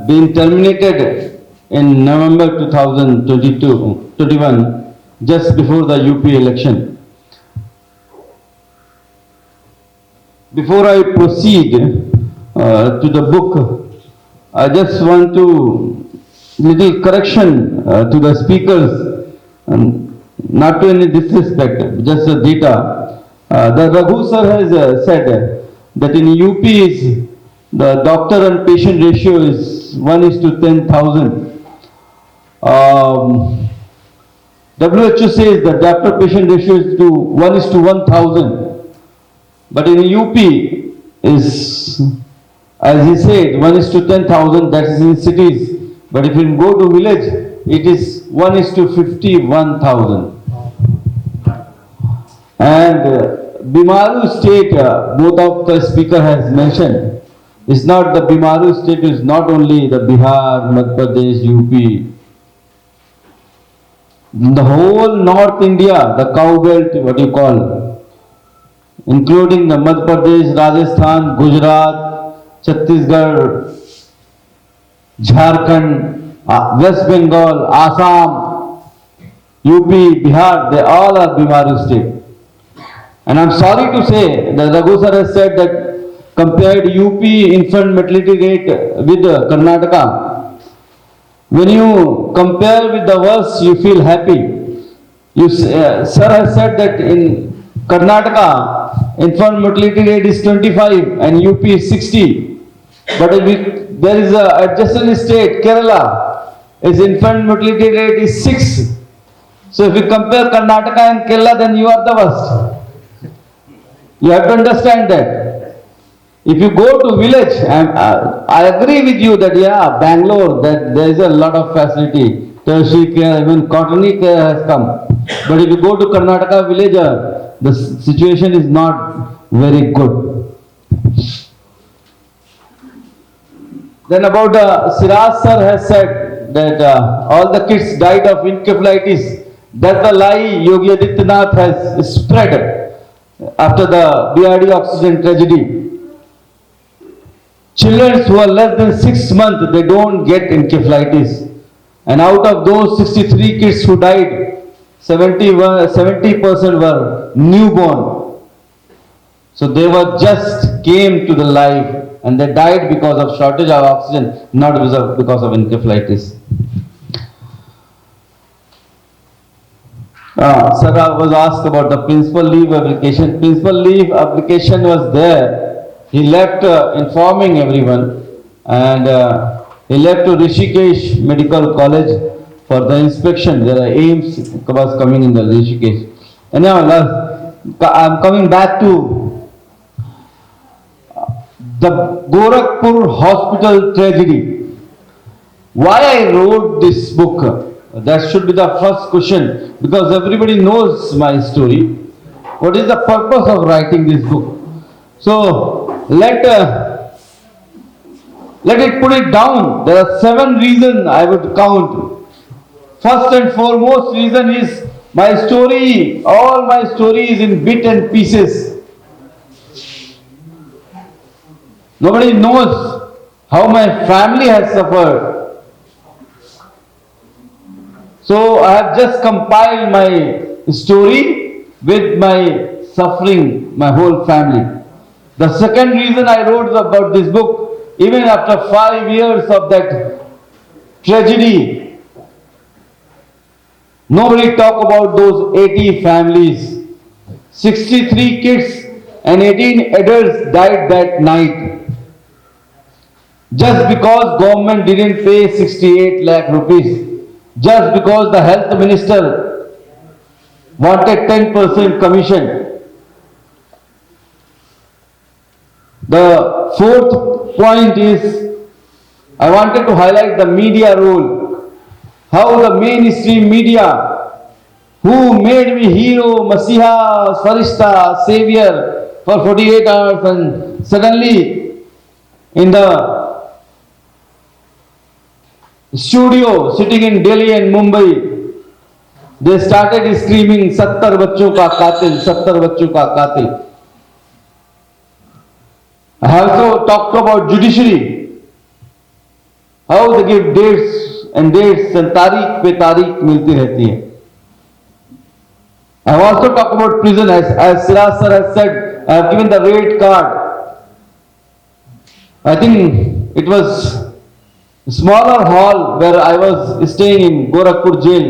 been terminated in November 2021, just before the UP election. Before I proceed to the book, I just want to little correction to the speakers, not to any disrespect, just the data. The Raghu sir has said that in UP is the doctor and patient ratio is 1:10,000. WHO says the doctor patient ratio is to 1:1,000. But in UP is, as he said, 1:10,000, that is in cities. But if you go to village, it is 1:51,000. And Bimaru state, both of the speaker has mentioned, it's not the Bimaru state, is not only the Bihar, Madhya Pradesh, UP. The whole North India, the cow belt, what you call, including the Madhya Pradesh, Rajasthan, Gujarat, Chhattisgarh, Jharkhand, West Bengal, Assam, UP, Bihar, they all are Bimaru state. And I'm sorry to say that Raghu sir has said that compared UP infant mortality rate with Karnataka. When you compare with the worst, you feel happy. Sir has said that in Karnataka, infant mortality rate is 25 and UP is 60. But there is a adjacent state, Kerala, its infant mortality rate is 6. So if you compare Karnataka and Kerala, then you are the worst. You have to understand that. If you go to village, I agree with you that Bangalore, that there is a lot of facility, tertiary care, even coronary care has come. But if you go to Karnataka village, the situation is not very good. Then about Siraj sir has said that all the kids died of encephalitis. That's the lie Yogi Adityanath has spread after the BRD oxygen tragedy. Children who are less than 6 months, they don't get encephalitis. And out of those 63 kids who died, 70% were newborn. So they were just came to the life and they died because of shortage of oxygen, not because of encephalitis. Sir was asked about the principal leave application. Principal leave application was there. He left informing everyone, and he left to Rishikesh Medical College for the inspection. There are AIMS was coming in the Rishikesh. Anyhow, I'm coming back to the Gorakhpur hospital tragedy. Why I wrote this book? That should be the first question, because everybody knows my story. What is the purpose of writing this book? So let it put it down. There are 7 reasons I would count. First and foremost reason is my story. All my story is in bits and pieces. Nobody knows how my family has suffered. So I have just compiled my story with my suffering, my whole family. The second reason I wrote about this book, even after 5 years of that tragedy, nobody talk about those 80 families. 63 kids and 18 adults died that night. Just because government didn't pay 68 lakh rupees. Just because the health minister wanted 10% commission. The fourth point is, I wanted to highlight the media role. How the mainstream media, who made me hero, Masiha, Farishta, Savior for 48 hours, and suddenly in the studio sitting in Delhi and Mumbai, they started screaming, 70 बच्चों का कातिल, 70 बच्चों का कातिल. I have also talked about judiciary. how they give dates and तारीख पे तारीख मिलती रहती है. I have also talked about prison as Siraj sir has said. I have given the rate card. I think it was a smaller hall where I was staying in Gorakhpur jail,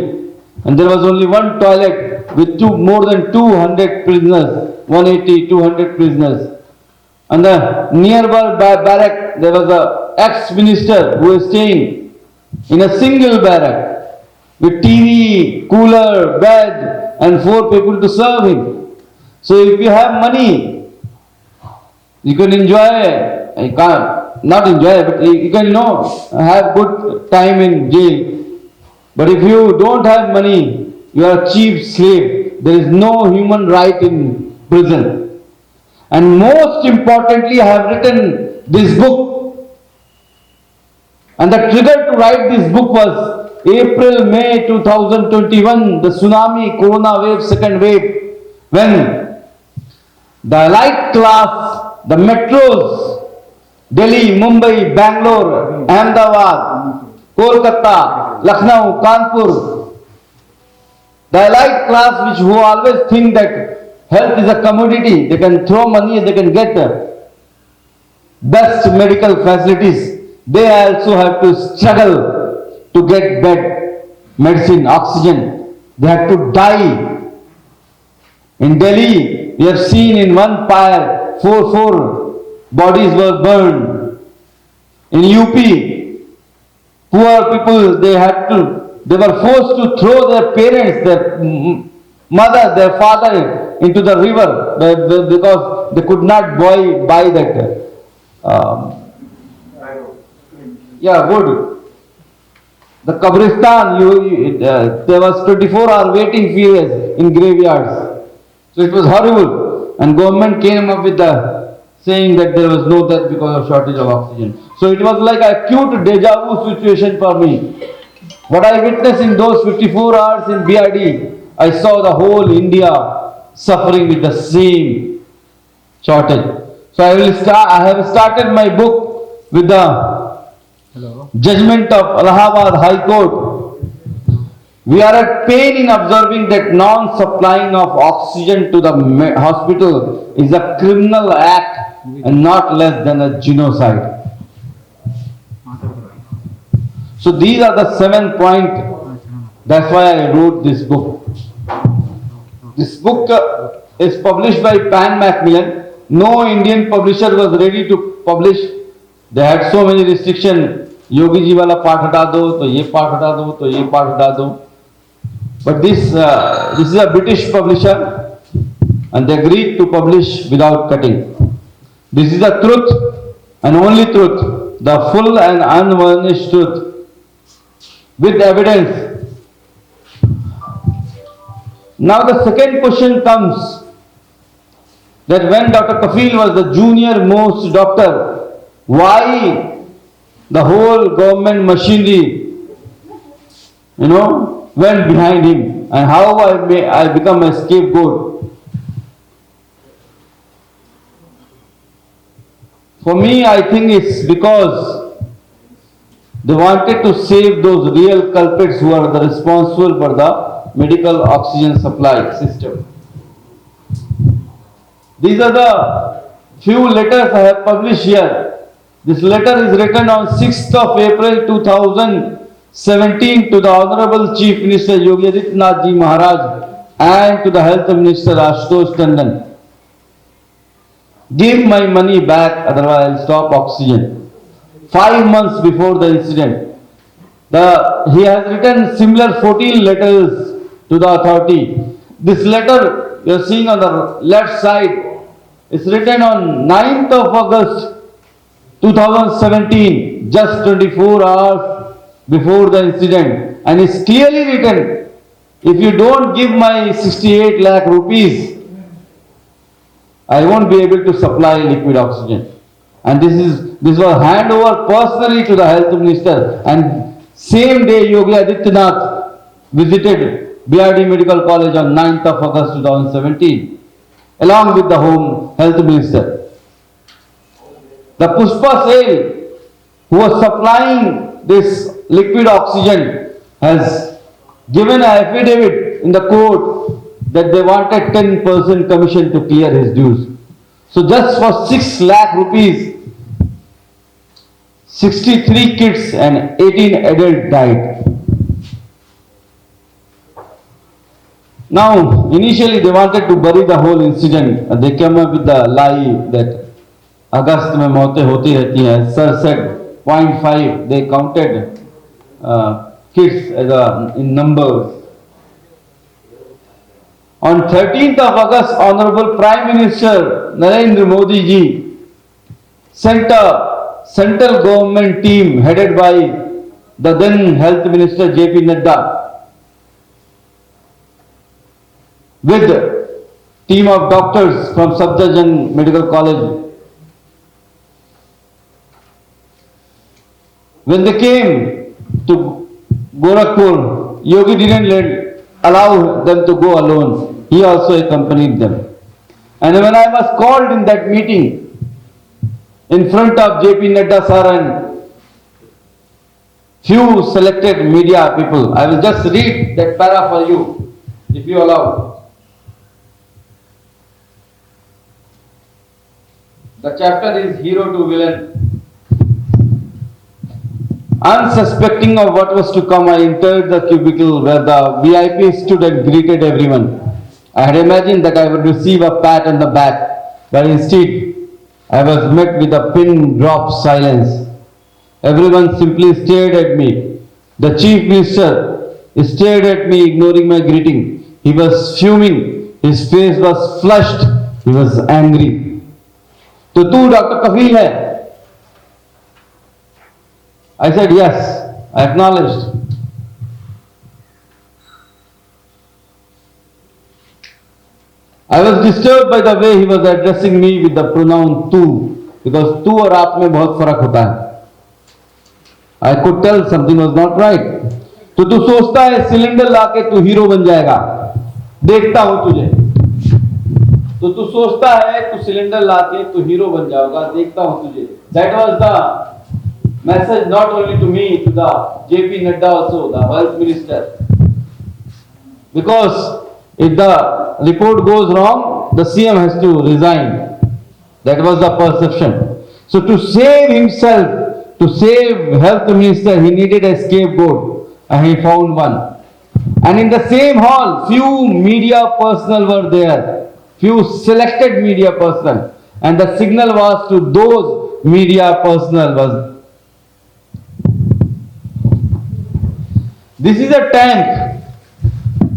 and there was only one toilet with more than 200 prisoners, 180, 200 prisoners. And the nearby barrack, there was a ex-minister who was staying in a single barrack with TV, cooler, bed, and 4 people to serve him. So if you have money, you can enjoy, you can't, not enjoy, but you can have good time in jail. But if you don't have money, you are a cheap slave. There is no human right in prison. And most importantly, I have written this book. And the trigger to write this book was April, May 2021, the tsunami, corona wave, second wave, when the elite class, the metros, Delhi, Mumbai, Bangalore, Ahmedabad, Kolkata, Lucknow, Kanpur, the elite class who always think that health is a commodity, they can throw money, they can get best medical facilities, they also have to struggle to get bed, medicine, oxygen. They have to die. In Delhi, we have seen in one fire, four bodies were burned. In UP, poor people, they were forced to throw their parents, their mother, their father into the river because they could not buy that. Wood. The Kabristan, there was 24-hour waiting periods in graveyards. So it was horrible. And government came up with saying that there was no death because of shortage of oxygen. So it was like a acute deja vu situation for me. What I witnessed in those 54 hours in BID, I saw the whole India suffering with the same shortage. So I have started my book with the judgment of Allahabad High Court. We are at pain in observing that non-supplying of oxygen to the hospital is a criminal act and not less than a genocide. So these are the 7 points. That's why I wrote this book. This book is published by Pan Macmillan. No Indian publisher was ready to publish. They had so many restrictions. Yogi ji वाला पाठ हटा दो तो ये पाठ हटा दो तो ये पाठ हटा दो. But this is a British publisher and they agreed to publish without cutting. This is the truth and only truth, the full and unvarnished truth with evidence. Now the second question comes that when Dr. Kafeel was the junior most doctor, why the whole government machinery, went behind him, and how I become a scapegoat. For me, I think it's because they wanted to save those real culprits who are responsible for the medical oxygen supply system. These are the few letters I have published here. This letter is written on 6th of April 2017 to the Honorable Chief Minister Yogi Adityanath ji Maharaj and to the Health Minister Ashutosh Tandon. Give my money back, otherwise I'll stop oxygen. 5 months before the incident. He has written similar 14 letters to the authority. This letter you are seeing on the left side is written on 9th of August 2017, just 24 hours before the incident, and it's clearly written, if you don't give my 68 lakh rupees, I won't be able to supply liquid oxygen. And this was handed over personally to the health minister, and same day Yogi Adityanath visited BRD Medical College on 9th of August 2017, along with the Home Health Minister. The Pushpa sale, who was supplying this liquid oxygen has given an affidavit in the court that they wanted 10% commission to clear his dues. So just for 6 lakh rupees, 63 kids and 18 adults died. Now, initially they wanted to bury the whole incident. They came up with the lie that अगस्त में मौतें होती रहती हैं. Sir said 0.5. They counted kids in numbers. On 13th of August, Honorable Prime Minister Narendra Modi ji sent a central government team headed by the then Health Minister J.P. Nadda with a team of doctors from Safdarjung Medical College. When they came to Gorakhpur, Yogi didn't allow them to go alone. He also accompanied them. And when I was called in that meeting in front of J.P. Nadda sir and few selected media people, I will just read that para for you, if you allow. The chapter is Hero to Villain. Unsuspecting of what was to come, I entered the cubicle where the VIP stood and greeted everyone. I had imagined that I would receive a pat on the back, but instead, I was met with a pin-drop silence. Everyone simply stared at me. The Chief Minister stared at me, ignoring my greeting. He was fuming. His face was flushed. He was angry. तो तू doctor कफील है? I said yes. I acknowledged. I was disturbed by the way he was addressing me with the pronoun tu, because tu और आप में बहुत फर्क होता है. I could tell something was not right. तो तू सोचता है सिलेंडर लाके तू हीरो बन जाएगा? देखता हूं तुझे. तो तू सोचता है तू सिलेंडर लाके तू हीरो बन जाएगा? देखता हूं तुझे. That was the message not only to me, to the J.P. Nadda also, the Health Minister. Because if the report goes wrong, the CM has to resign. That was the perception. So to save himself, to save Health Minister, he needed a scapegoat, and he found one. And in the same hall, few media personnel were there, few selected media personnel, and the signal was to those media personnel was, this is a tank.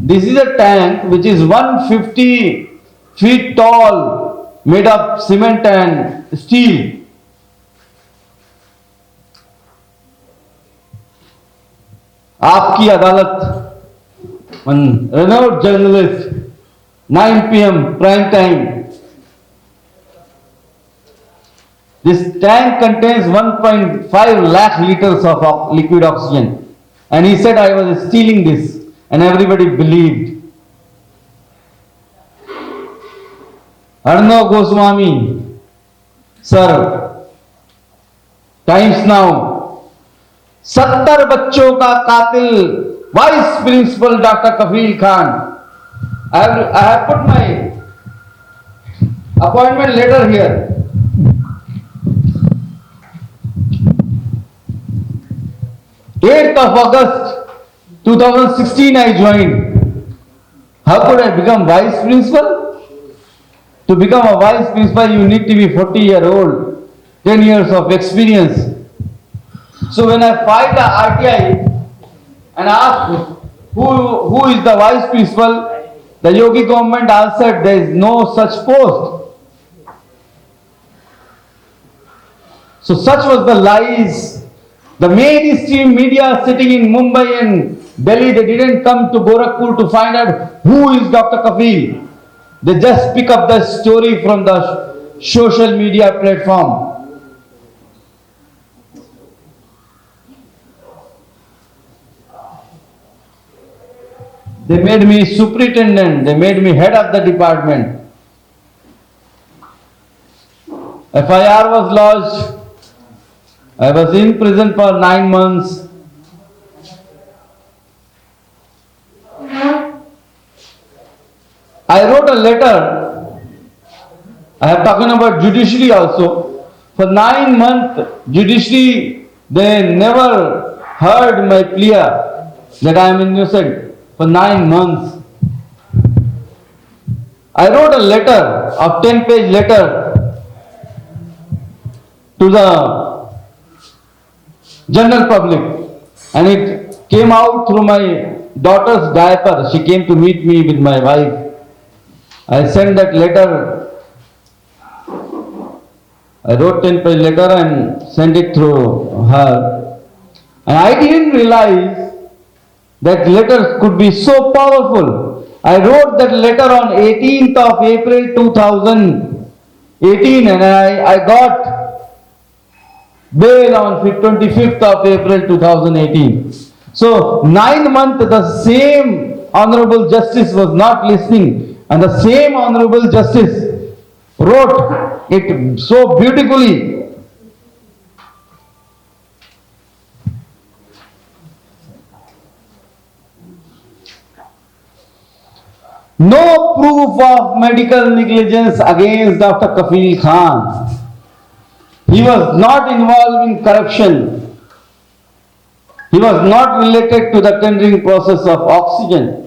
This is a tank which is 150 feet tall, made of cement and steel. आपकी अदालत, one renowned journalist, 9 p.m. prime time. This tank contains 1.5 lakh liters of liquid oxygen. And he said I was stealing this, and everybody believed. Arnav Goswami, sir, Times Now, 70 बच्चों का कातिल, Vice Principal Dr. Kafeel Khan. I have put my appointment letter here. 8th of August 2016 I joined. How could I become Vice Principal? To become a Vice Principal you need to be 40-year-old, 10 years of experience. So when I filed the RTI and asked who is the Vice Principal, the Yogi government answered there is no such post. So such was the lies. The mainstream media sitting in Mumbai and Delhi, they didn't come to Gorakhpur to find out who is Dr. Kafeel. They just pick up the story from the social media platform. They made me superintendent, they made me head of the department. FIR was lodged. I was in prison for 9 months. I wrote a letter. I have talking about judiciary also. For 9 months, judiciary, they never heard my plea that I am innocent. For 9 months. I wrote a letter, a 10-page letter to the general public, and it came out through my daughter's diaper. She came to meet me with my wife. I sent that letter. I wrote 10-page letter and sent it through her. And I didn't realize that letter could be so powerful. I wrote that letter on 18th of April 2018 and I got bail on 25th of April 2018. So 9 months the same Honorable Justice was not listening, and the same Honorable Justice wrote it so beautifully. No proof of medical negligence against Dr. Kafeel Khan. He was not involved in corruption. He was not related to the tendering process of oxygen.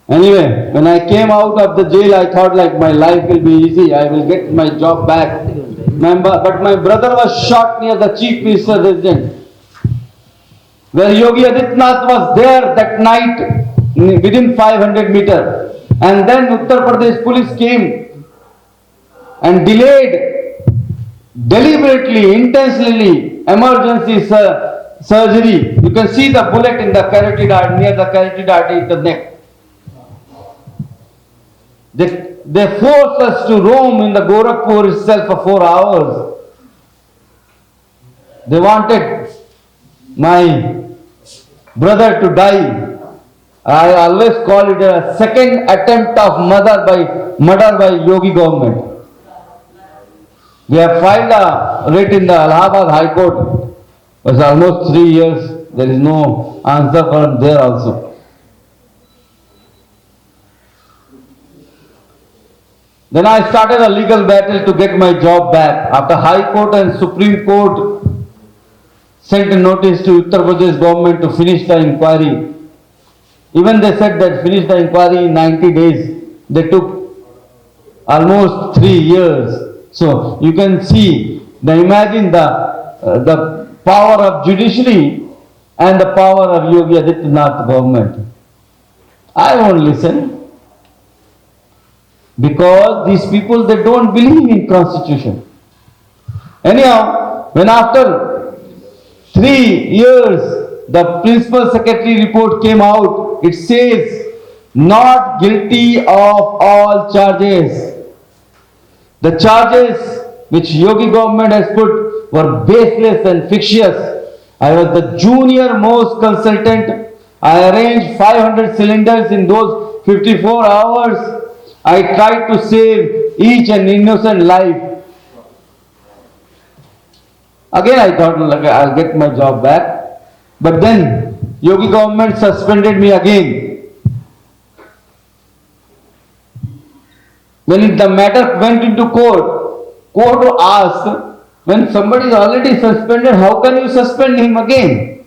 Anyway, when I came out of the jail, I thought like my life will be easy. I will get my job back. But my brother was shot near the Chief Minister's residence, where Yogi Adityanath was there that night within 500 meters. And then Uttar Pradesh police came and delayed deliberately, intentionally emergency surgery. You can see the bullet in the carotid artery, near the carotid artery in the neck. They forced us to roam in the Gorakhpur itself for 4 hours. They wanted my brother to die. I always call it a second attempt of murder by Yogi government. We have filed a writ in the Allahabad High Court. It was almost 3 years. There is no answer from there also. Then I started a legal battle to get my job back. After High Court and Supreme Court sent a notice to Uttar Pradesh government to finish the inquiry. Even they said that finish the inquiry in 90 days. They took almost 3 years. So you can see, imagine the power of judiciary and the power of Yogi Adityanath government. I won't listen. Because these people, they don't believe in constitution. Anyhow, when after 3 years, the principal secretary report came out, it says, not guilty of all charges. The charges which Yogi government has put were baseless and fictitious. I was the junior most consultant. I arranged 500 cylinders in those 54 hours. I tried to save each and innocent life. Again I thought I'll get my job back. But then Yogi government suspended me again. When the matter went into court asked, when somebody is already suspended, how can you suspend him again?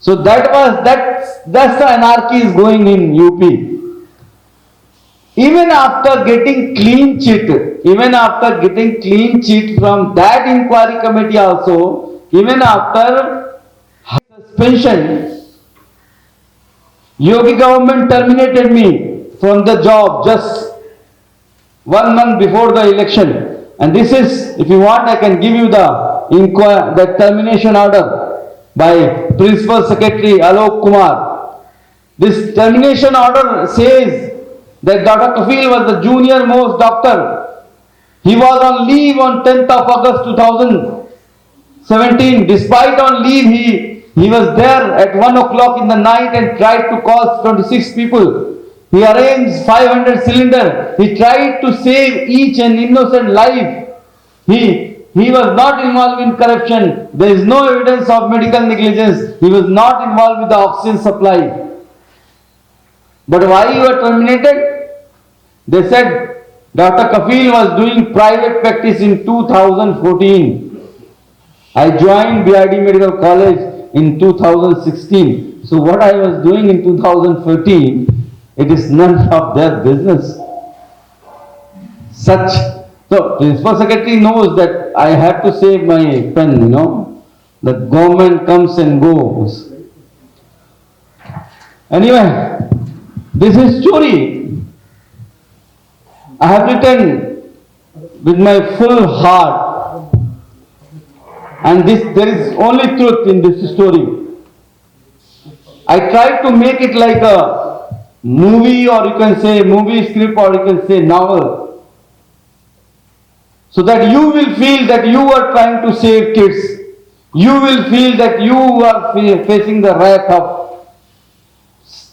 So that's the anarchy is going in UP. Even after getting clean chit from that inquiry committee also, even after suspension, Yogi government terminated me from the job just 1 month before the election. And this is, if you want, I can give you the termination order by Principal Secretary Alok Kumar. This termination order says that Dr. Kafeel was the junior most doctor. He was on leave on 10th of August 2017. Despite on leave, he was there at 1 o'clock in the night and tried to call 26 people. He arranged 500 cylinder. He tried to save each and innocent life. He was not involved in corruption. There is no evidence of medical negligence. He was not involved with the oxygen supply. But why you were terminated? They said Dr. Kafeel was doing private practice in 2014. I joined BID Medical College in 2016. So what I was doing in 2013, it is none of their business. So Principal Secretary knows that I have to save my pen, The government comes and goes. Anyway, this is story. I have written with my full heart, and there is only truth in this story. I tried to make it like a movie, or you can say movie script, or you can say novel, so that you will feel that you are trying to save kids. You will feel that you are facing the wrath of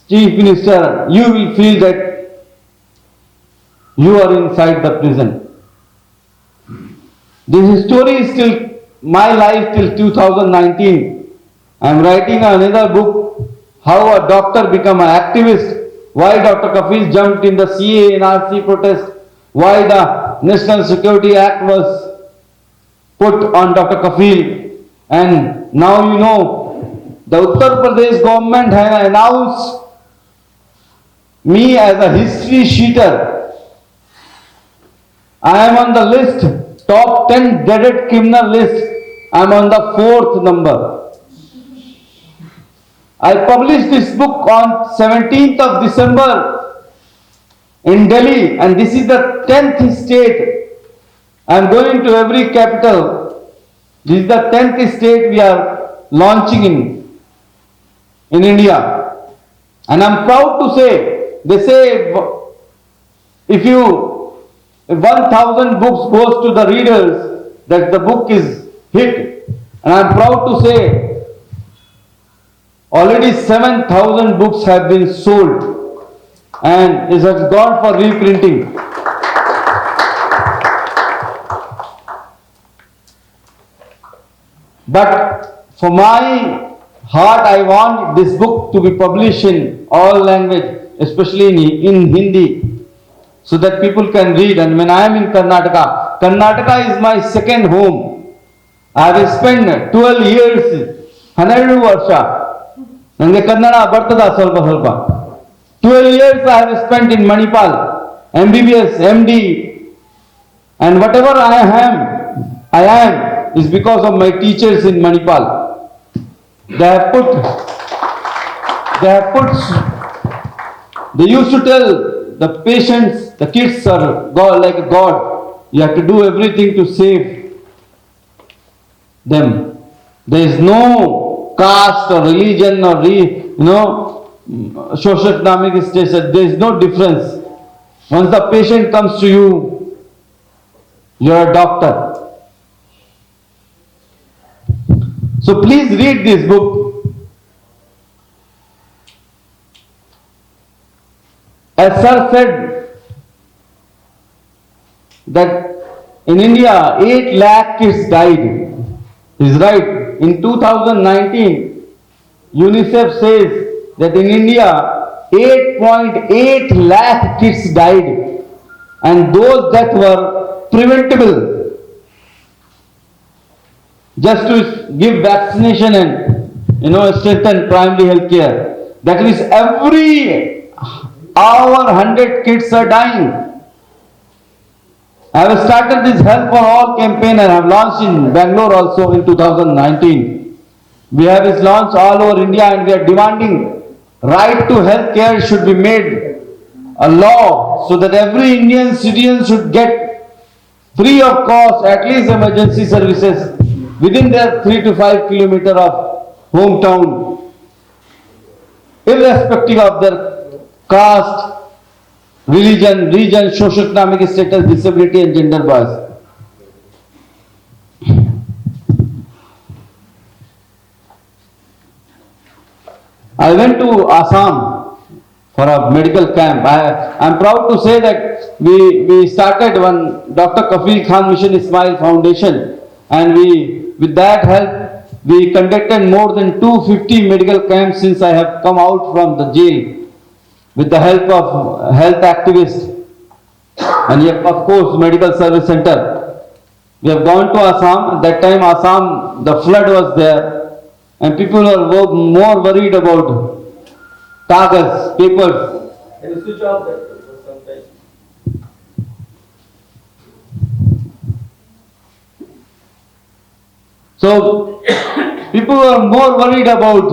Chief Minister. You will feel that you are inside the prison. This story is still my life till 2019. I am writing another book, how a doctor become an activist, why Dr. Kafeel jumped in the CA and RC protest, why the National Security Act was put on Dr. Kafeel, and now the Uttar Pradesh government has announced me as a history sheeter. I am on the list, top 10 dreaded criminal list. I am on the 4th number. I published this book on 17th of December in Delhi, and this is the 10th state. I am going to every capital. This is the 10th state we are launching in India. And I am proud to say, they say if 1,000 books goes to the readers, that the book is hit. And I am proud to say, already 7,000 books have been sold, and it has gone for reprinting. But for my heart, I want this book to be published in all language, especially in Hindi, so that people can read. And when I am in Karnataka, Karnataka is my second home. I have spent 12 years, 12 ವರ್ಷ ನನಗೆ ಕನ್ನಡ ಬರ್ತದ ಸ್ವಲ್ಪ ಸ್ವಲ್ಪ. 12 years I have spent in Manipal, MBBS, MD, and whatever I am is because of my teachers in Manipal. They used to tell the patients, the kids are God, like a God. You have to do everything to save them. There is no caste or religion or socioeconomic status. There is no difference. Once the patient comes to you, you are a doctor. So please read this book. As sir said that in India 8 lakh kids died. He is right. In 2019, UNICEF says that in India 8.8 lakh kids died, and those deaths were preventable. Just to give vaccination and strengthen primary health care. That means every hour 100 kids are dying. I have started this Health for All campaign and I have launched in Bangalore also in 2019. We have this launch all over India, and we are demanding right to health care should be made a law, so that every Indian citizen should get free of cost at least emergency services within their 3 to 5 kilometer of hometown, irrespective of their caste, religion, region, socio-economic status, disability and gender bias. I went to Assam for a medical camp. I'm proud to say that we started one Dr. Kafeel Khan Mission Ismail Foundation, and with that help, we conducted more than 250 medical camps since I have come out from the jail with the help of health activists and yet, of course, medical service center. We have gone to Assam. At that time, Assam, the flood was there, and people were more worried about kagas, papers. Can you switch off that for some time? So, people were more worried about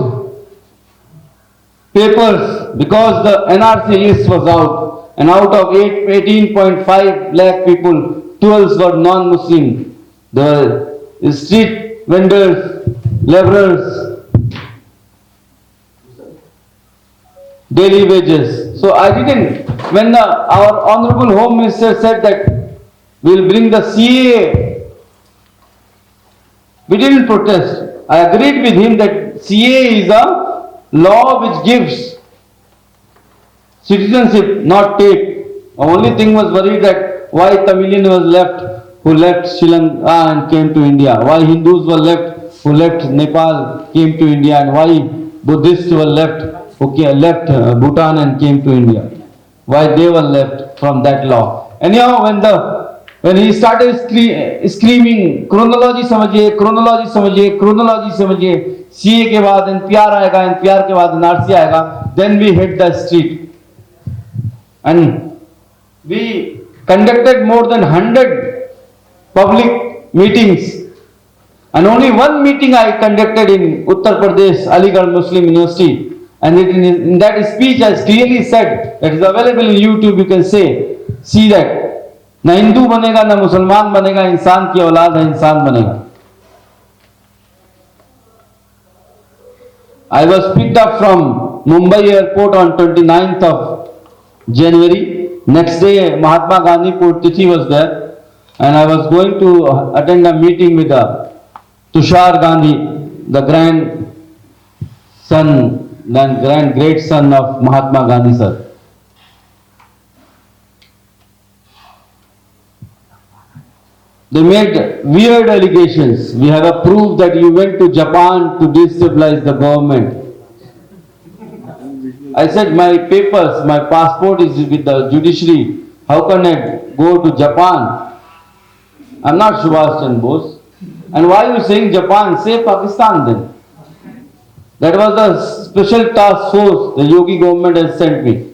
papers because the NRC list was out, and out of 18.5 lakh people, 12 were non-Muslim. The street vendors, laborers, daily wages. So I didn't, when our Honorable Home Minister said that we will bring the CA, we didn't protest. I agreed with him that CA is a law which gives citizenship, not take. The only thing was worried that why Tamilian was left, who left Sri Lanka and came to India, why Hindus were left, who left Nepal, came to India, and why Buddhists were left, who left Bhutan and came to India, why they were left from that law. Anyhow, when he started screaming, chronology समझिए, chronology समझिए, chronology समझिए, CA के बाद NPR आएगा, NPR के बाद NRC आएगा, then we hit the street. And we conducted more than 100 public meetings, and only one meeting I conducted in Uttar Pradesh, Aligarh Muslim University, and in that speech I clearly said, that is available in YouTube, you can see that, ना हिंदू बनेगा ना मुसलमान बनेगा, इंसान की औलाद है, इंसान बनेगा. I was picked up from Mumbai airport on 29th of January. Next day, Mahatma Gandhi Purtithi was there, and I was going to attend a meeting with Tushar Gandhi, the great son of Mahatma Gandhi, sir. They made weird allegations. We have a proof that you went to Japan to destabilize the government. I said, my papers, my passport is with the judiciary. How can I go to Japan? I'm not Subhash Chandra Bose. And why are you saying Japan? Say Pakistan then. That was the special task force the Yogi government has sent me.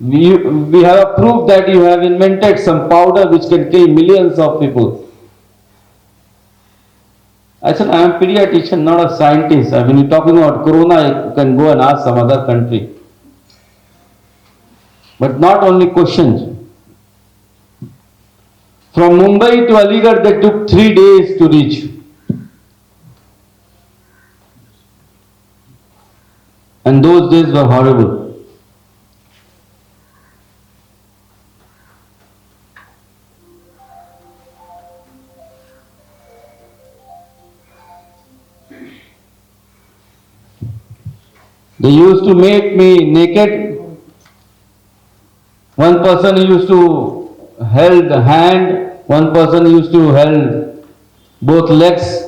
We have a proof that you have invented some powder which can kill millions of people. I said, I am a pediatrician, not a scientist. When you're talking about corona, you can go and ask some other country. But not only questions. From Mumbai to Aligarh, they took 3 days to reach. And those days were horrible. They used to make me naked. One person used to held a hand, one person used to held both legs,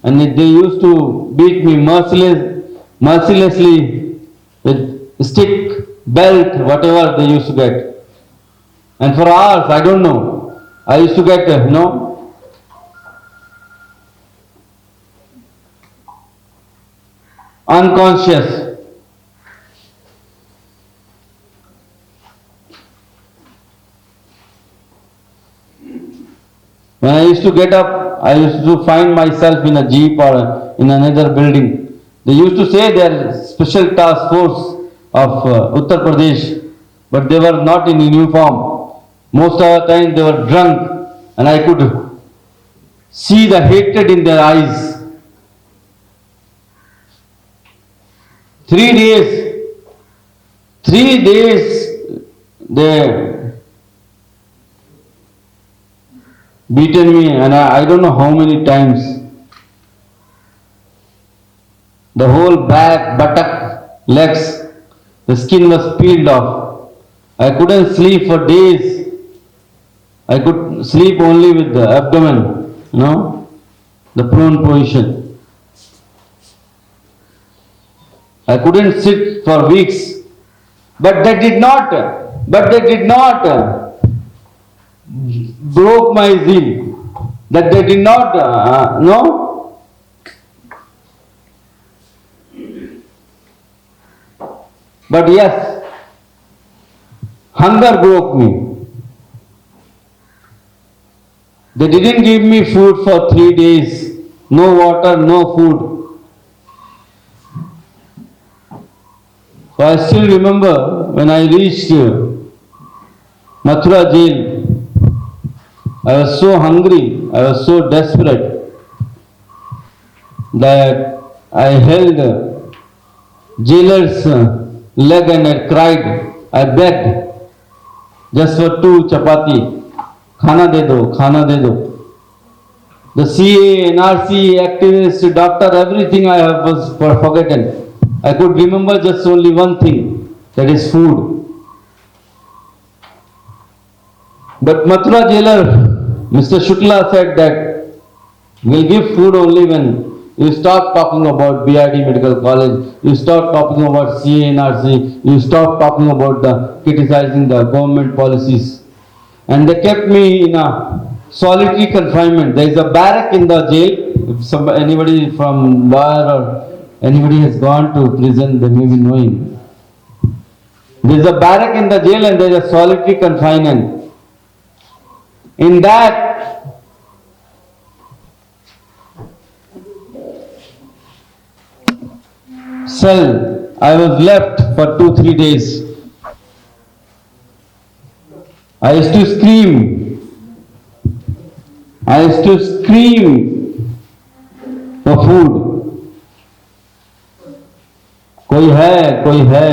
and they used to beat me mercilessly with stick, belt, whatever they used to get. And for hours, I don't know, I used to get, unconscious. When I used to get up, I used to find myself in a jeep or in another building. They used to say they are special task force of Uttar Pradesh, but they were not in uniform. Most of the time they were drunk, and I could see the hatred in their eyes. 3 days they beaten me, and I don't know how many times. The whole back, buttock, legs, the skin was peeled off. I couldn't sleep for days. I could sleep only with the abdomen, the prone position. I couldn't sit for weeks. But they did not broke my zeal. That they did not, no. But yes, hunger broke me. They didn't give me food for 3 days. No water, no food. So I still remember when I reached Mathura jail, I was so hungry, I was so desperate that I held jailer's leg and I cried. I begged just for 2 chapati. Khana de do, khana de do. The CA, NRC, activist, doctor, everything I have was forgotten. I could remember just only one thing, that is food. But Mathura jailer, Mr. Shukla said that we'll give food only when you stop talking about BID Medical College, you stop talking about CANRC, you stop talking about criticizing the government policies. And they kept me in a solitary confinement. There is a barrack in the jail. If anybody from lawyer or anybody has gone to prison, they may be knowing. There is a barrack in the jail and there is a solitary confinement. In that, cell, I was left for 2-3 days. I used to scream. I used to scream for food. कोई है, कोई है.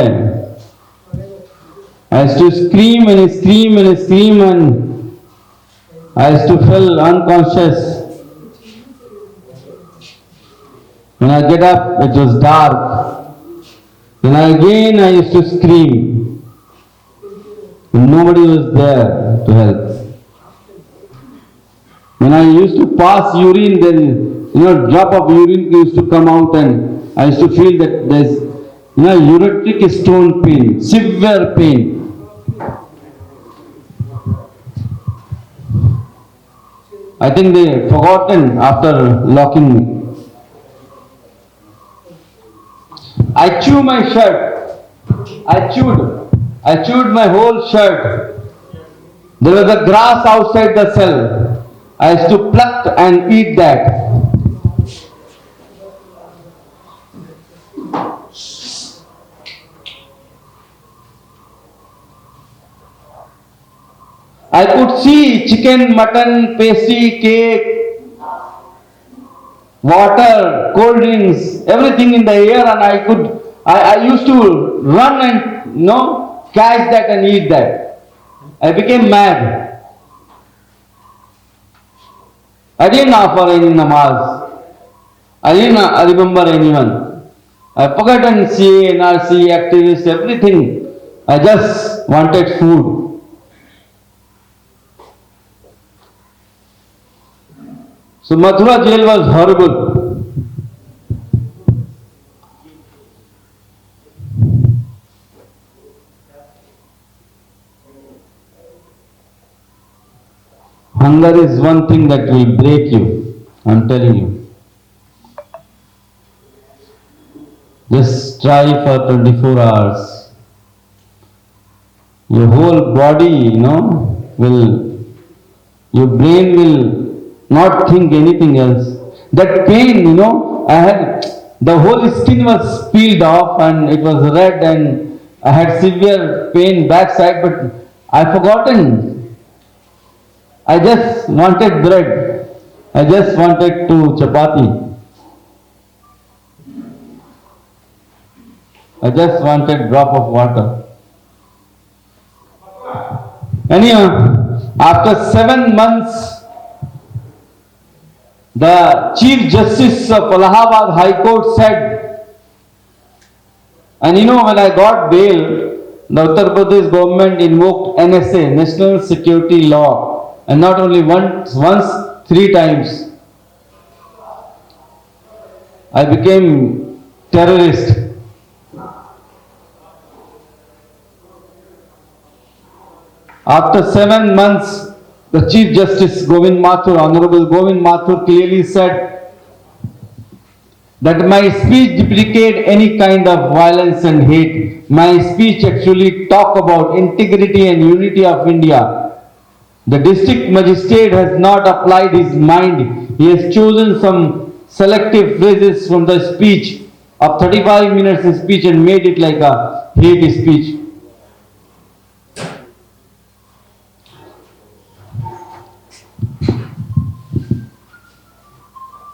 I used to scream and scream and scream and I used to feel unconscious. When I get up, it was dark. Then again I used to scream. And nobody was there to help. When I used to pass urine, then drop of urine used to come out and I used to feel that there's ureteric stone pain, severe pain. I think they forgotten after locking me. I chewed my shirt. I chewed my whole shirt. There was a grass outside the cell. I used to pluck and eat that. I could see chicken, mutton, pastry, cake, water, cold drinks, everything in the air, and I used to run and catch that and eat that. I became mad. I didn't offer any namaz. I didn't remember anyone. I forgotten CA, NRC, activists, everything. I just wanted food. So Mathura jail was horrible. Hunger is one thing that will break you, I'm telling you. Just try for 24 hours. Your whole body, your brain will not think anything else. That pain, I had, the whole skin was peeled off and it was red and I had severe pain backside, but I forgotten. I just wanted bread. I just wanted 2 chapati. I just wanted drop of water. Anyhow, after 7 months, the Chief Justice of Allahabad High Court said And you know, when I got bail, the Uttar Pradesh government invoked NSA, National Security Law, and not only once, three times. I became terrorist. After 7 months, the Chief Justice Govind Mathur, Honorable Govind Mathur, clearly said that my speech deprecate any kind of violence and hate. My speech actually talk about integrity and unity of India. The district magistrate has not applied his mind. He has chosen some selective phrases from the speech of 35 minutes speech and made it like a hate speech.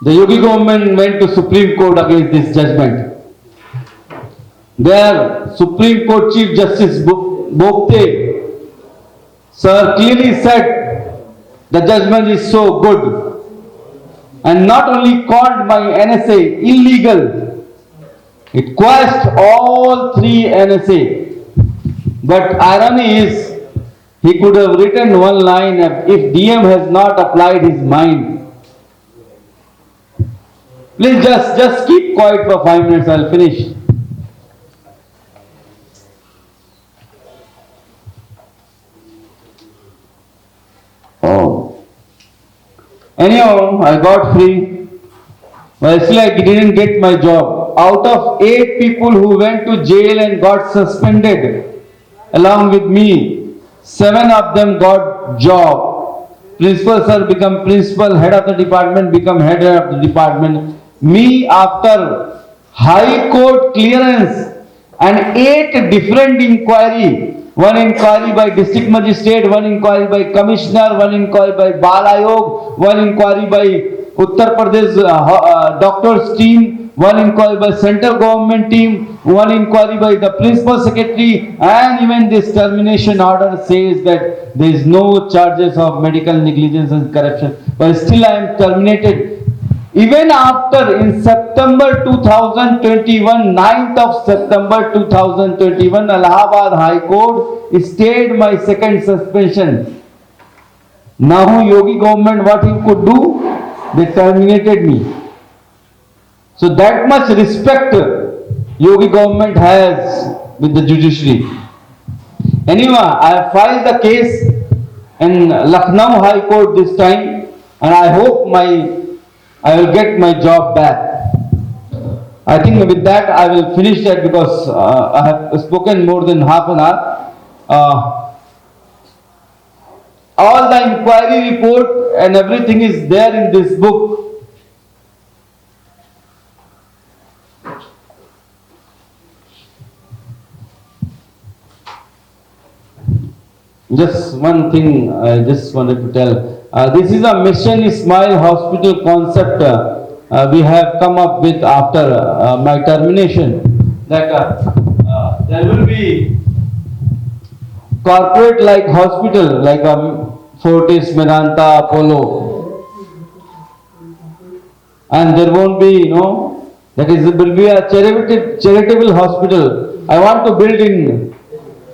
The Yogi government went to Supreme Court against this judgment. There, Supreme Court Chief Justice Bobde sir clearly said the judgment is so good, and not only called by NSA illegal, it quashed all three NSA. But irony is, he could have written one line if DM has not applied his mind. Please just keep quiet for 5 minutes, I'll finish. Oh. Anyhow, I got free. But still I didn't get my job. Out of 8 people who went to jail and got suspended along with me, 7 of them got job. Principal sir become principal, head of the department become head of the department. Me, after High Court clearance and 8 different inquiry, one inquiry by district magistrate, one inquiry by commissioner, one inquiry by Bal Ayog, one inquiry by Uttar Pradesh doctors team, one inquiry by central government team, one inquiry by the principal secretary, and even this termination order says that there is no charges of medical negligence and corruption. But still I am terminated. Even after in September 2021, 9th of September 2021, Allahabad High Court stayed my second suspension. Now Yogi government, what he could do? They terminated me. So that much respect Yogi government has with the judiciary. Anyway, I have filed the case in Lucknow High Court this time, and I hope I will get my job back. I think with that I will finish that because I have spoken more than half an hour. All the inquiry report and everything is there in this book. Just one thing I just wanted to tell. This is a Mission Smile Hospital concept we have come up with after my termination. That there will be corporate like hospital like Fortis, Medanta, Apollo, and there won't be that is will be a charitable hospital. I want to build in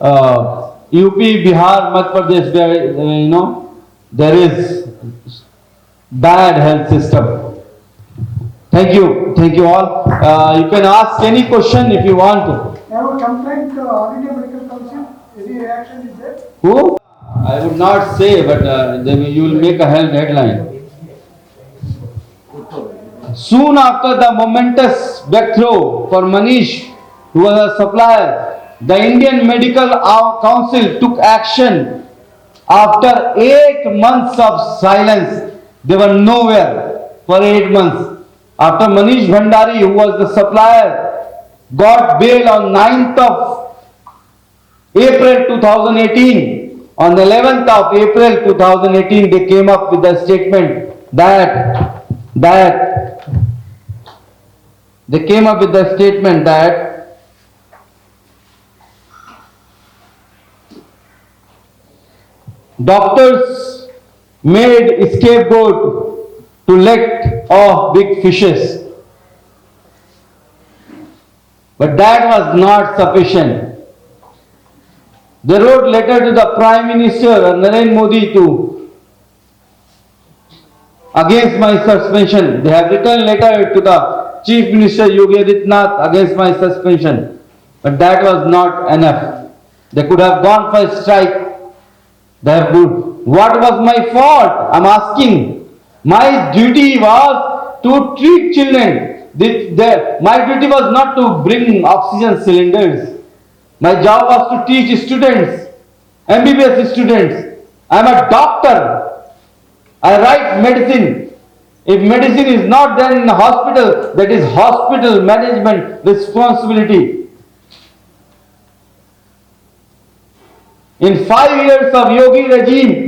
UP, Bihar, Madhya Pradesh, where there is bad health system. Thank you all. You can ask any question if you want to. I have a complaint to Adityanath Medical Council. Any reaction is there? Who? I would not say, but you will make a headline. Soon after the momentous breakthrough for Manish, who was a supplier, the Indian Medical Council took action. After 8 months of silence, they were nowhere for 8 months. After Manish Bhandari, who was the supplier, got bail on 9th of April 2018, on the 11th of April 2018, they came up with a statement that doctors made scapegoat to let off big fishes. But that was not sufficient. They wrote letter to the Prime Minister Narendra Modi to against my suspension. They have written letter to the Chief Minister Yogi Adityanath against my suspension. But that was not enough. They could have gone for a strike. They have what was my fault? I'm asking. My duty was to treat children. My duty was not to bring oxygen cylinders. My job was to teach students, MBBS students. I'm a doctor. I write medicine. If medicine is not done in a hospital, that is hospital management responsibility. In 5 years of Yogi regime,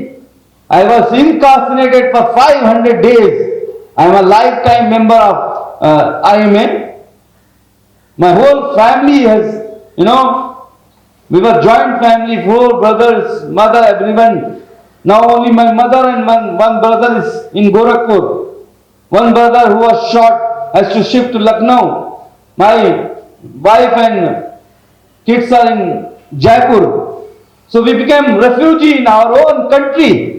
I was incarcerated for 500 days. I am a lifetime member of IMA. My whole family has, we were joint family, 4 brothers, mother, everyone. Now only my mother and one brother is in Gorakhpur. One brother who was shot has to shift to Lucknow. My wife and kids are in Jaipur. So we became refugee in our own country.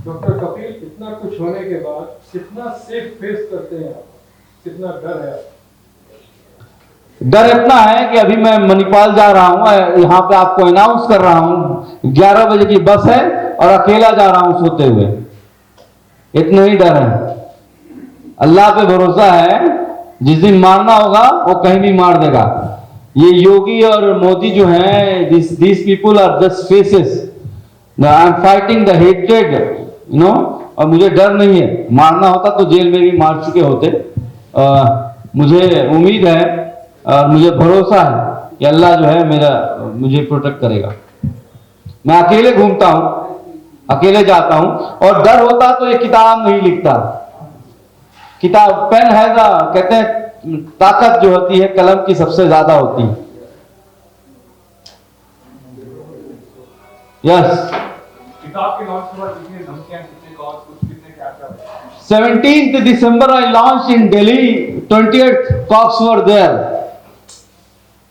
Doctor Kapil, इतना कुछ होने के बाद कितना safe face करते हैं आप? कितना डर है? डर इतना है कि अभी मैं मणिपाल जा रहा हूँ, यहाँ पे आपको अनाउंस कर रहा हूँ, 11 बजे की बस है और अकेला जा रहा हूँ सोते हुए। इतना ही डर है। अल्लाह पे भरोसा है, जिस दिन मारना होगा वो कहीं भी मार देगा। ये योगी और मोदी जो हैं, these people are just faces. I am fighting the hatred, और मुझे डर नहीं है। मारना होता तो जेल में भी मार चुके होते। मुझे उम्मीद है और मुझे भरोसा है कि अल्लाह जो है मुझे प्रोटेक्ट करेगा। मैं अकेले घूमता हूँ, अकेले जाता हूँ, और डर होता तो ये किताब नहीं लिखता। किताब पेन है, कहते हैं ताकत जो होती है कलम की सबसे ज्यादा होती है। यस। किताब के लॉन्च के बाद कितने धमकियां, कितने कॉल्स, कितने क्या 17th December I launched in Delhi, 20th cops were there.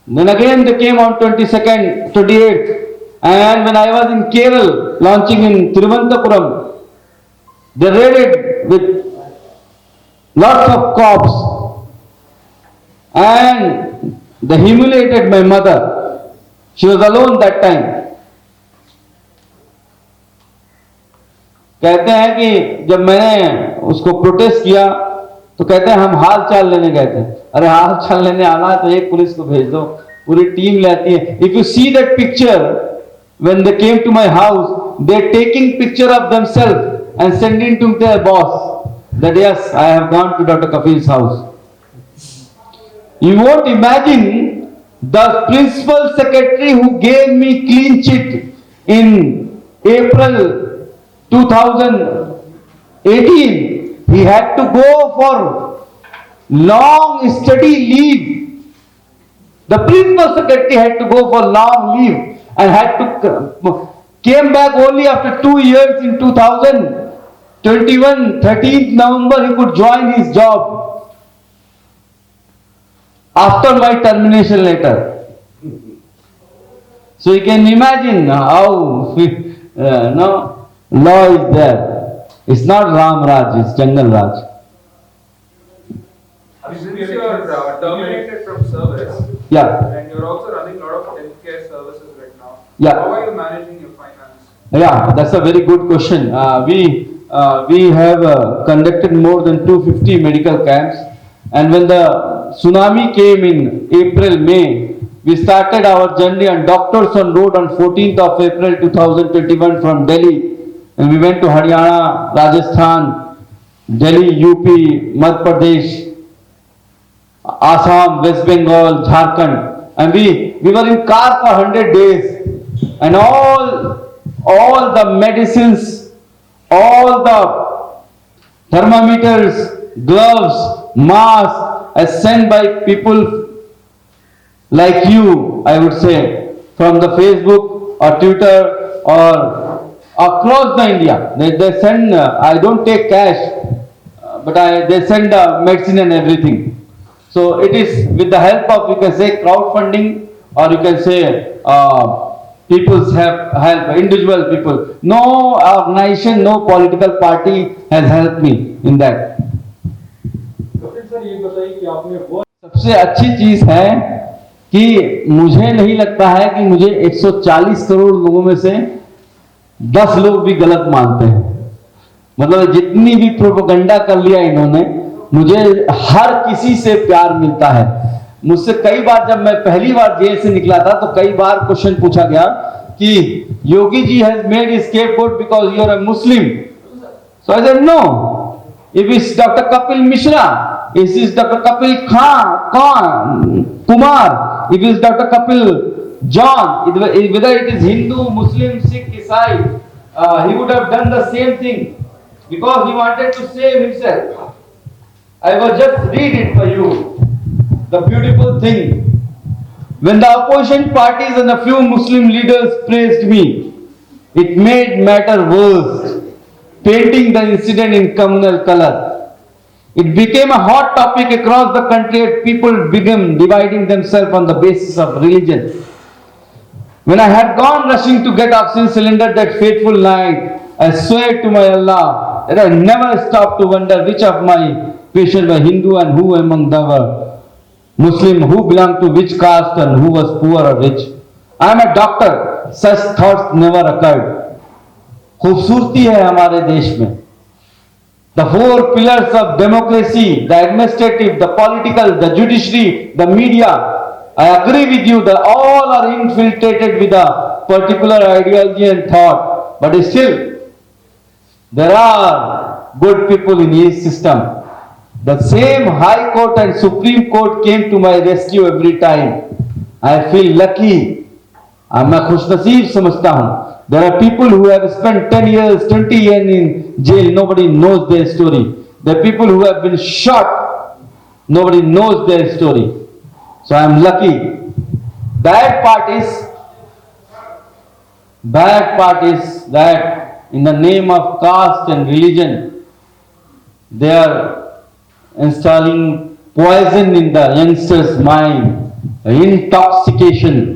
Then again they came on 22nd, 28th, and when I was in Kerala launching in Thiruvananthapuram, they raided with lots of cops and they humiliated my mother. She was alone that time. कहते हैं कि जब मैंने उसको protest किया तो कहते हैं हम हाल चाल लेने गए थे। अरे हाल चाल लेने आना है तो एक पुलिस को भेज दो, पूरी टीम लेती है। If you see that picture when they came to my house, they are taking picture of themselves and sending to their boss that yes I have gone to doctor Kafeel's house. You won't imagine the principal secretary who gave me clean chit in April 2018, he had to go for long study leave. The principal secretary had to go for long leave and had to came back only after 2 years in 2021, 13th November he could join his job after my termination letter. So you can imagine how law is there. It's not Ram Raj, it's Jangal Raj. Since you are terminated from service, Yeah. and you're also running a lot of healthcare services right now, Yeah. how are you managing your finance? Yeah, that's a very good question. We have conducted more than 250 medical camps, and when the tsunami came in April, May, we started our journey on Doctors on Road on 14th of April 2021 from Delhi, and we went to Haryana, Rajasthan, Delhi, UP, Madhya Pradesh, Assam, West Bengal, Jharkhand, and we were in car for 100 days, and all the medicines, all the thermometers, gloves, masks as sent by people like you, I would say, from the Facebook or Twitter or across the India. They send, I don't take cash, but they send medicine and everything. So it is with the help of, you can say, crowdfunding, or you can say people's help, individual people. No organization, no political party has helped me in that. Kapil sir ये बताइए कि आपने वो सबसे अच्छी चीज है कि मुझे नहीं लगता है कि मुझे 140 करोड़ लोगों में से 10 लोग भी गलत मानते हैं। मतलब जितनी भी प्रोपेगेंडा कर लिया इन्होंने, मुझे हर किसी से प्यार मिलता है। मुझसे कई बार, जब मैं पहली बार जेल से निकला था, तो कई बार क्वेश्चन पूछा गया कि Yogi ji has made his scapegoat because you are a Muslim. So I said no, if it's Dr. Kapil Mishra, if it's Dr. Kapil Khan, Kumar, if it's Dr. Kapil John, whether it is Hindu, Muslim, Sikh, Isai, he would have done the same thing because he wanted to save himself. I will just read it for you. The beautiful thing. When the opposition parties and a few Muslim leaders praised me, it made matter worse, painting the incident in communal color. It became a hot topic across the country and people began dividing themselves on the basis of religion. When I had gone rushing to get oxygen cylinder that fateful night, I swear to my Allah that I never stopped to wonder which of my patients were Hindu and who among them were Muslim, who belonged to which caste and who was poor or rich. I am a doctor. Such thoughts never occurred. खूबसूरती है हमारे देश में। The four pillars of democracy, the administrative, the political, the judiciary, the media. I agree with you that all are infiltrated with a particular ideology and thought, but still there are good people in each system. The same High Court and Supreme Court came to my rescue every time. I feel lucky. मैं खुशनसीब समझता हूँ। There are people who have spent 10 years, 20 years in jail. Nobody knows their story. There are people who have been shot. Nobody knows their story. So I am lucky. Bad part is that in the name of caste and religion, they are installing poison in the youngsters' mind. Intoxication.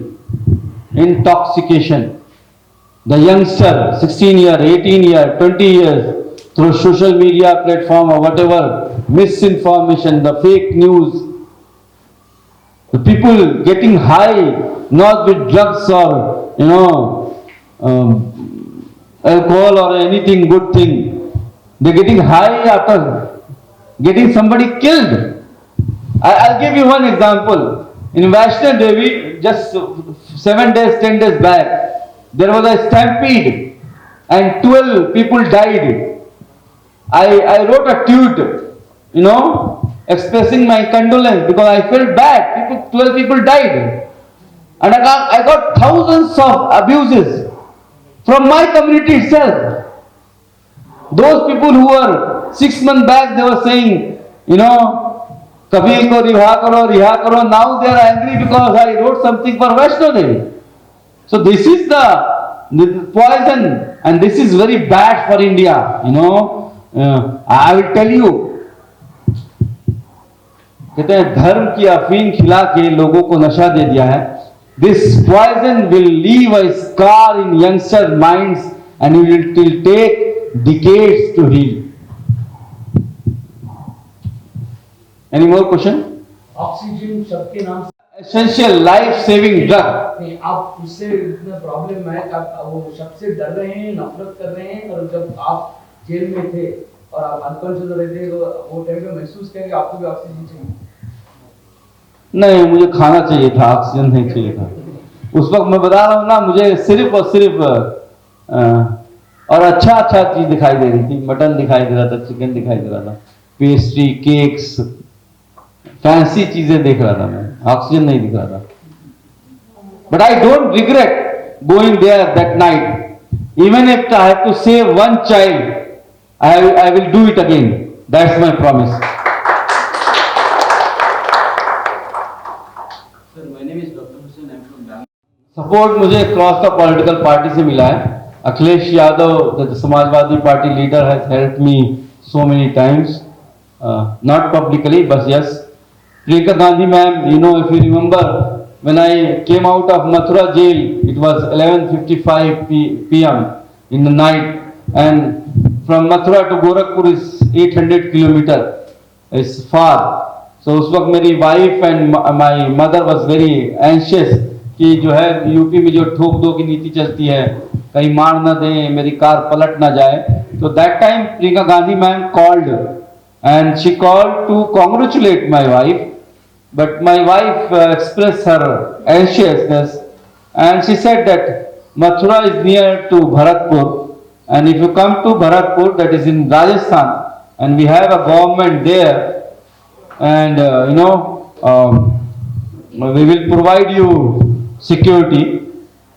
The youngster, 16 year, 18 year, 20 years, through social media platform or whatever, misinformation, the fake news, the people getting high, not with drugs or, alcohol or anything good thing. They're getting high after getting somebody killed. I'll give you one example. In Vaishnav Devi, just 7 days, 10 days back, there was a stampede and 12 people died. I wrote a tweet, expressing my condolence because I felt bad. 12 people died. And I got thousands of abuses from my community itself. Those people who were 6 months back, they were saying, Kafeel ko riha karo. Now they are angry because I wrote something for Vaishnav Devi. So this is the poison, and this is very bad for India. I will tell you. कहते हैं धर्म की अफीम खिला के लोगों को नशा दे दिया है. This poison will leave a scar in youngster minds and it will take decades to heal. Any more question? Oxygen सबके नाम Essential life-saving drug. नहीं, आप उससे इतना प्रॉब्लम है कि आप वो सबसे डर रहे हैं, नफरत कर रहे हैं, और जब आप जेल में थे और आप अनकॉन्शियस रहे थे, तो वो टाइम में महसूस करेंगे आपको भी ऑक्सीजन चाहिए? नहीं, मुझे खाना चाहिए था, ऑक्सीजन नहीं चाहिए था। उस वक्त मैं बता रहा हूँ ना, मुझे सिर्फ और सिर्फ और अच्छा चीज दिखाई दे रही थी। मटन दिखाई दे रहा था, चिकन दिखाई दे रहा था, पेस्ट्री, केक्स, फैंसी चीजें देख रहा था मैं, ऑक्सीजन नहीं दिख रहा था। But I don't regret going there that night. Even if I have to save one child, I will do it again. That's my promise. Sir, my name is Dr. Hussain. I'm from Bangalore. Support मुझे cross the political party से मिला है। Akhilesh Yadav, the Samajwadi Party leader, has helped me so many times. Not publicly, but yes. Priyanka Gandhi ma'am, you know, if you remember, when I came out of Mathura jail, it was 11:55 p.m. in the night, and from Mathura to Gorakhpur is 800 kilometer. It's far. So उस वक्त मेरी wife and my mother was very anxious कि जो है UP में जो ठोक दो की नीति चलती है, कहीं मार ना दें, मेरी कार पलट ना जाए. तो that time Priyanka Gandhi ma'am called and she called to congratulate my wife, but my wife expressed her anxiousness and she said that Mathura is near to Bharatpur, and if you come to Bharatpur, that is in Rajasthan, and we have a government there, and we will provide you security.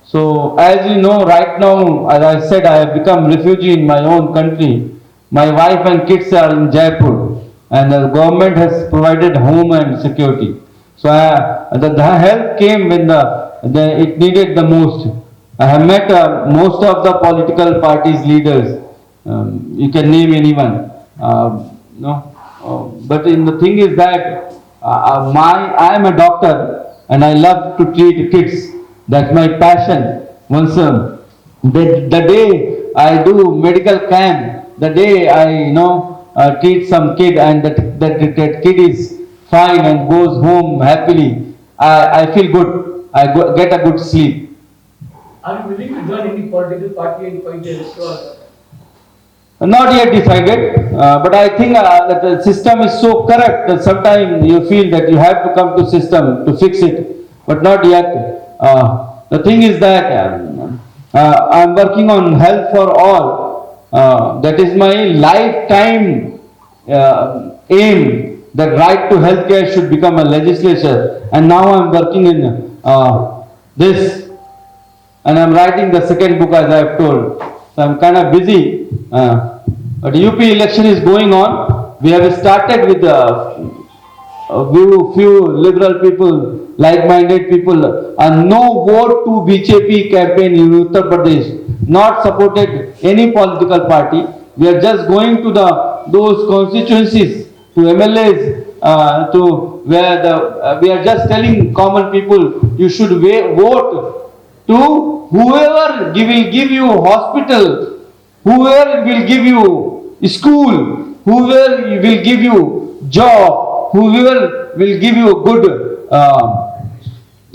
So as you know, right now, as I said, I have become refugee in my own country. My wife and kids are in Jaipur, and the government has provided home and security. So the help came when it needed the most. I have met most of the political parties leaders. You can name anyone. But the thing is that I am a doctor and I love to treat kids. That's my passion. Once the day I do medical camp, the day I treat some kid and that kid is fine and goes home happily, I feel good. Get a good sleep. Are you willing to join any political party and fight against or? Not yet decided, but I think that the system is so corrupt that sometimes you feel that you have to come to system to fix it, but not yet. The thing is that I am working on health for all. That is my lifetime aim. That right to healthcare should become a legislation, and now I am working in this, and I am writing the second book as I have told. So I am kind of busy. But UP election is going on. We have started with a few liberal people, like-minded people, a no vote to BJP campaign in Uttar Pradesh. Not supported any political party. We are just going to those constituencies, to MLAs, to where we are just telling common people, you should vote to whoever will give you hospital, whoever will give you school, whoever will give you job, whoever will give you good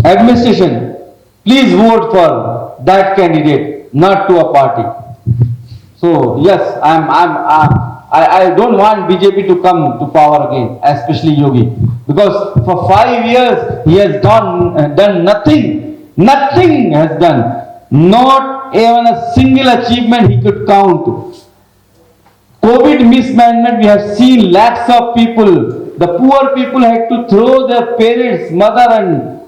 administration. Please vote for that candidate, not to a party. So yes, I don't want BJP to come to power again, especially Yogi, because for 5 years he has done nothing. Nothing has done. Not even a single achievement he could count. COVID mismanagement, we have seen lakhs of people. The poor people had to throw their parents, mother and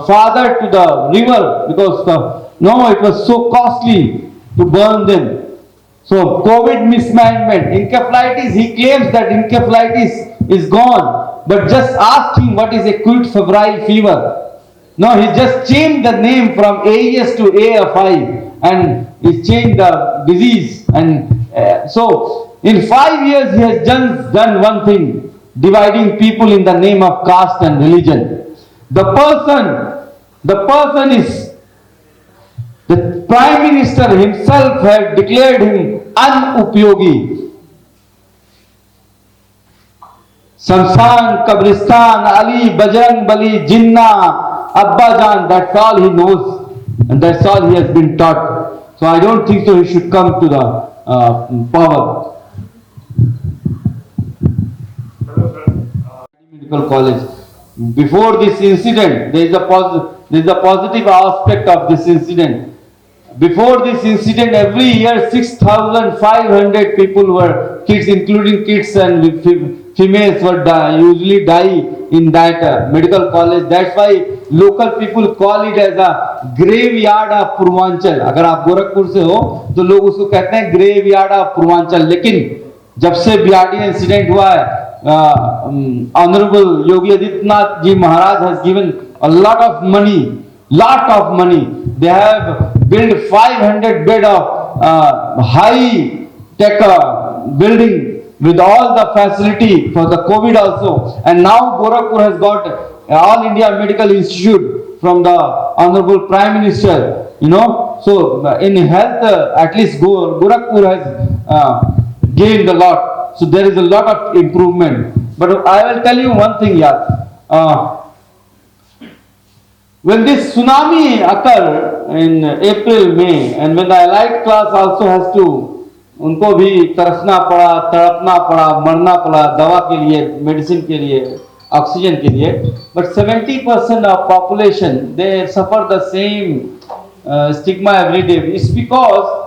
father to the river because it was so costly to burn them. So COVID mismanagement, encephalitis, he claims that encephalitis is gone. But just ask him what is acute febrile fever. No, he just changed the name from AES to AFI and he changed the disease. And so in 5 years he has just done one thing, dividing people in the name of caste and religion. The person is, the Prime Minister himself had declared him unupyogi. Samsan, Kabristan, Ali, Bajrang Bali, Jinnah, Abba Jan, that's all he knows and that's all he has been taught. So I don't think so he should come to the power. Medical college. Before this incident, there is a positive aspect of this incident. Before this incident, every year 6,500 people were kids, including kids and females, were usually die in that medical college. That's why local people call it as a graveyard of Purvanchal. अगर आप गोरखपुर से हो तो लोग उसको कहते हैं graveyard of Purvanchal. लेकिन जब से BRT इंसिडेंट हुआ है, Honorable Yogi Adityanath ji Maharaj has given a lot of money. They have built 500 bed of high tech building with all the facility for the COVID also. And now Gorakhpur has got All India Medical Institute from the Honorable Prime Minister, you know. So in health, at least Gorakhpur has gained a lot. So there is a lot of improvement. But I will tell you one thing, yeah. When this tsunami occurred in April, May, and when the elite class also has to, उनको भी तरसना पड़ा, तड़पना पड़ा, मरना पड़ा दवा के लिए, medicine के लिए, ऑक्सीजन के लिए, but 70% of population they suffer the same stigma every day. It's because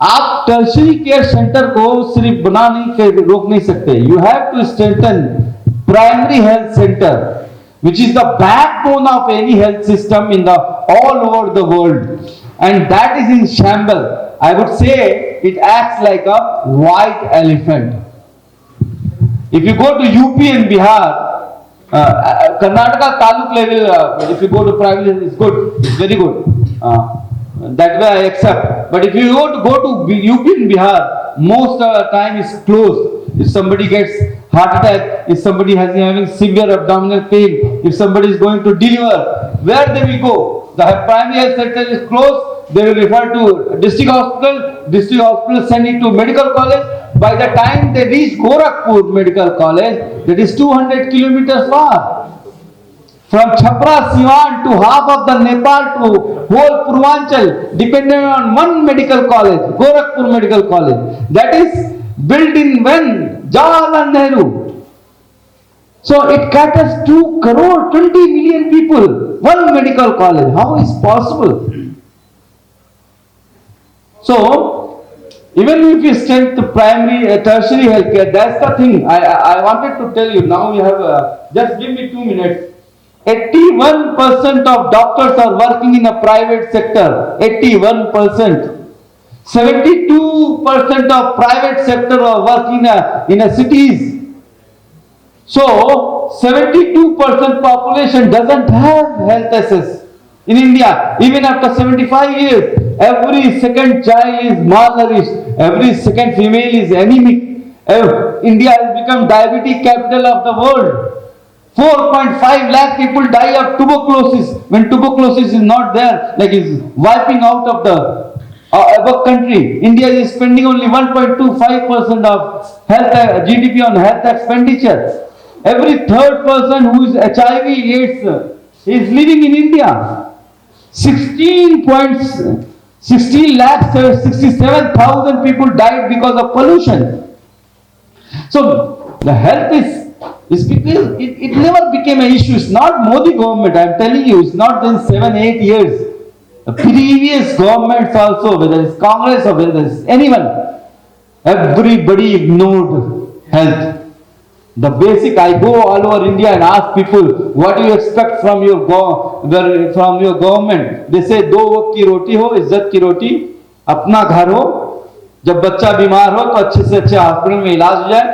आप टर्शरी केयर सेंटर को सिर्फ बना नहीं रोक नहीं सकते. You have to strengthen primary health center, which is the backbone of any health system in the all over the world, and that is in shambles. I would say it acts like a white elephant. If you go to UP and Bihar, Karnataka taluk level, if you go to private, it's good, it's very good. That way I accept. But if you go to UP and Bihar, most of the time it's closed. If somebody gets heart attack, if somebody has having severe abdominal pain, if somebody is going to deliver, where they will go? The primary health center is closed. They will refer to district hospital send it to medical college. By the time they reach Gorakhpur Medical College, that is 200 kilometers far. From Chhapra, Siwan to half of the Nepal to whole Purvanchal, depending on one medical college, Gorakhpur Medical College. That is built in when? Jawaharlal Nehru. So it caters 2 crore, 20 million people, one medical college. How is possible? So, even if you strengthen the primary, tertiary healthcare, that's the thing. I wanted to tell you. Now you have, just give me 2 minutes. 81% of doctors are working in a private sector. 81%. 72% of private sector are working in a cities. So, 72% population doesn't have health access. In India, even after 75 years, every second child is malnourished, every second female is anemic. India has become diabetic capital of the world. 4.5 lakh people die of tuberculosis when tuberculosis is not there, like it's wiping out of the above country. India is spending only 1.25% of health GDP on health expenditure. Every third person who is HIV/AIDS is living in India. 16 lakh 67,000 people died because of pollution. So the health is because it never became an issue. It's not Modi government, I'm telling you, it's not in 7-8 years. The previous governments also, whether it's Congress or whether it's anyone, everybody ignored health. The basic, I go all over India and ask people, what do you expect from your government? They say, 2 वक्त की रोटी हो, इज्जत की रोटी, अपना घर हो, जब बच्चा बीमार हो तो अच्छे से अच्छे हॉस्पिटल में इलाज हो जाए,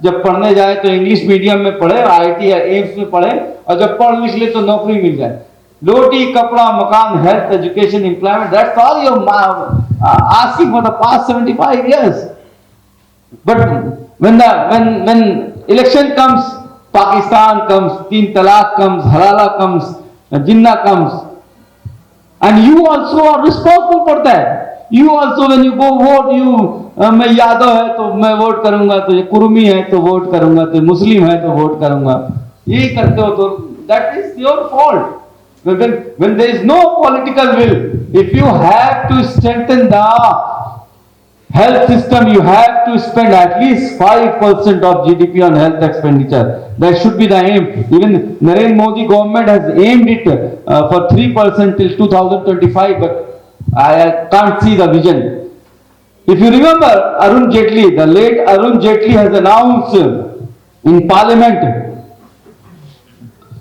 जब पढ़ने जाए तो इंग्लिश मीडियम में पढ़े, IIT या एम्स में पढ़े, और जब पढ़ लिख ले तो नौकरी मिल जाए. रोटी, कपड़ा, मकान, health, education, employment, that's all you're asking for the past 75 years. But when election comes, Pakistan comes, Teen Talaq comes, Halala comes, Jinnah comes, and you also are responsible for that. You also, when you go vote, मैं यादव है तो मैं vote करूंगा, तो ये Kurumi है तो vote करूंगा, तो मुस्लिम है तो वोट करूंगा, ये करते हो तो that is your fault. When there is no political will, if you have to strengthen the health system, you have to spend at least 5% of GDP on health expenditure. That should be the aim. Even Narendra Modi government has aimed it for 3% till 2025, but I can't see the vision. If you remember Arun Jaitley, the late Arun Jaitley has announced in parliament,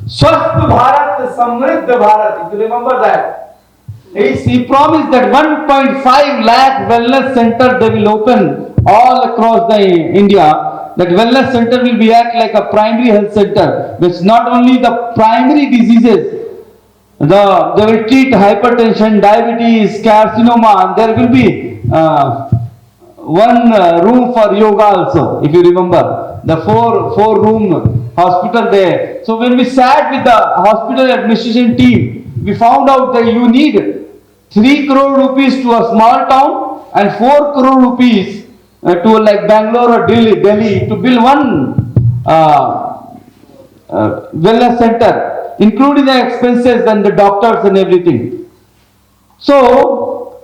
Swasth Bharat, Samriddh Bharat, if you remember that. He promised that 1.5 lakh wellness centers they will open all across the India. That wellness center will be act like a primary health center, which not only the primary diseases, they will treat hypertension, diabetes, carcinoma. There will be one room for yoga also, if you remember, the four room hospital there. So when we sat with the hospital administration team, we found out that you need 3 crore rupees to a small town and 4 crore rupees to like Bangalore or Delhi to build one wellness center, including the expenses and the doctors and everything. So,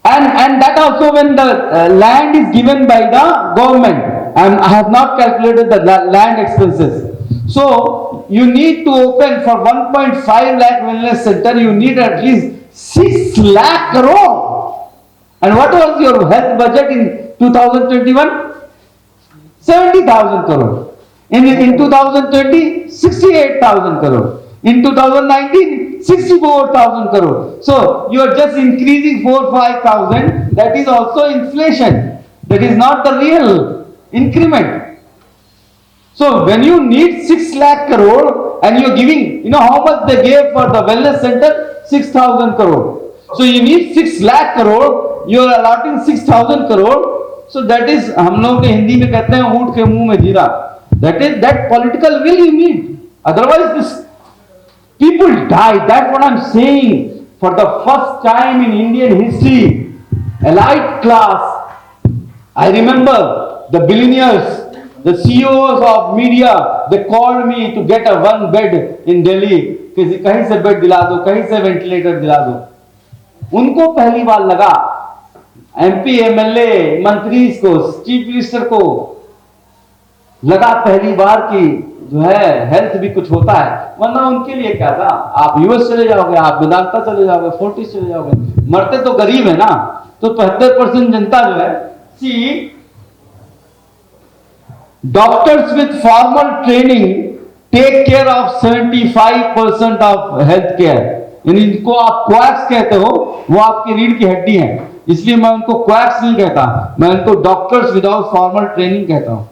and that also when the land is given by the government, and I have not calculated the land expenses. So, you need to open for 1.5 lakh wellness center, you need at least 6 lakh crore. And what was your health budget in 2021? 70,000 crore. In 2020, 68,000 crore. In 2019, 64,000 crore. So you are just increasing 4-5,000. That is also inflation. That is not the real increment. So when you need 6 lakh crore and you are giving, you know how much they gave for the wellness center? 6,000 crore. So you need 6 lakh crore. You are allotting 6,000 crore. So that is, हम लोग के हिंदी में कहते हैं ऊंट के मुंह में जीरा. That is that political will you need. Otherwise, this people die. That's what I'm saying. For the first time in Indian history, elite class. I remember the billionaires, the CEOs of media. They called me to get a one bed in Delhi. कहीं से bed दिला दो, कहीं से ventilator दिला दो. उनको पहली बार लगा, एमपी, एमएलए, मंत्री को, चीफ मिनिस्टर को लगा पहली बार कि जो है हेल्थ भी कुछ होता है. वरना उनके लिए क्या था, आप यूएस चले जाओगे, आप वेदांता चले जाओगे, फोर्टिस चले जाओगे, मरते तो गरीब है ना. तो 75% जनता जो है, see doctors with formal training take care of 75% of health care. यानी इनको आप क्वैक्स कहते हो, वो आपकी रीढ़ की हड्डी है, इसलिए मैं उनको क्वैक्स नहीं कहता, मैं उनको डॉक्टर्स विदाउट फॉर्मल ट्रेनिंग कहता हूं.